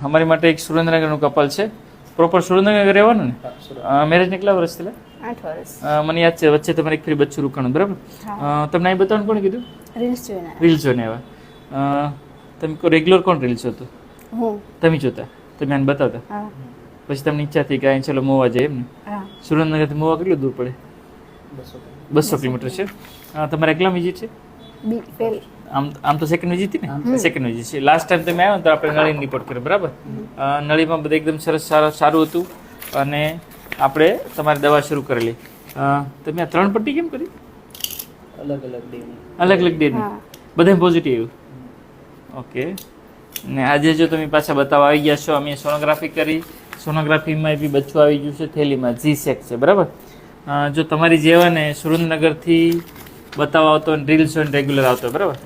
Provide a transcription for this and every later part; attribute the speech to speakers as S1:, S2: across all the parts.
S1: અમારી માટે એક સુરેન્દ્રનગરનું કપલ છે. પ્રોપર સુરેન્દ્રનગર રહેવાનું ને? મેરેજને કેટલા વર્ષ થયેલા?
S2: 8 વર્ષ.
S1: મને યાદ છે વચ્ચે તમારે એક ફરી બચ્ચું રોકાણું, બરાબર? તમને અહીં બતાવવાનું કોણે કીધું? રીલ્સ જોઈને આવ્યા. તમે કોઈ રેગ્યુલર કોણ રીલ્સ જોતો?
S2: હું.
S1: તમે જોતા? તમે આને બતાવતા? પછી તમને ઈચ્છા થઈ કે અહીં ચલો મોવા જાય એમ ને? સુરેન્દ્રનગરથી મોવા કેટલું દૂર પડે? 200 કિલોમીટર છે. તમારે એકલા વિઝિટ છે? આમ તો સેકન્ડ વિઝિટ હતી ને? સેકન્ડ વિઝિટ છે. લાસ્ટ ટાઈમ તમે આવ્યો ને તો આપણે નળીની રિપોર્ટ કર્યો, બરાબર? નળીમાં બધું એકદમ સરસ સારું હતું અને આપણે તમારી દવા શરૂ કરેલી. તમે આ 3 પટ્ટી કેમ કરી? અલગ અલગ ડેની બધા પોઝિટિવ આવ્યું. ઓકે. ને આજે જો તમે પાછા બતાવવા આવી ગયા છો, અમે સોનોગ્રાફી કરી. સોનોગ્રાફીમાં બી બચ્ચું આવી ગયું છે થેલીમાં, G-Sec છે, બરાબર? જો તમારી જેવા ને સુરેન્દ્રનગરથી બતાવવા આવતો હોય, રીલ્સ હોય, રેગ્યુલર આવતો હોય, બરાબર?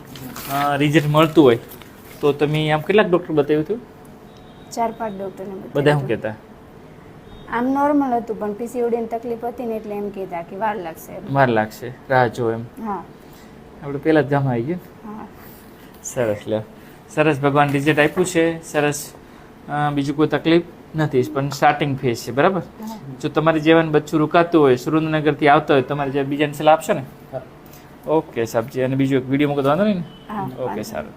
S1: રિઝલ્ટ મળતું હોય તો તમે આમ કેટલાક ડૉક્ટર બતાવ્યું હતું?
S2: 4-5 ડૉક્ટરને બતાવ્યું.
S1: બધા શું કહેતા?
S2: આમ નોર્મલ હતું પણ પીસીઓડીની તકલીફ હતી ને એટલે એમ કહેતા કે વાર લાગશે.
S1: વાર લાગશે, રાહ જો એમ.
S2: હા.
S1: આપણે પહેલા જ ગામ આવી ગયું. સરસ, લે સરસ. ભગવાન રિઝલ્ટ આપ્યું છે, સરસ. બીજું કોઈ તકલીફ નથી, પણ સ્ટાર્ટિંગ ફેઝ છે, બરાબર? જો તમારી જેવાનું બચ્ચું રોકાતું હોય, સુરેન્દ્રનગરથી આવતા હોય, તમારે જે બીજાને સલાહ આપશો ને? ઓકે સાહેબજી. અને બીજું એક વિડીયો મૂકવાનો નહીં ને? ઓકે, સારું.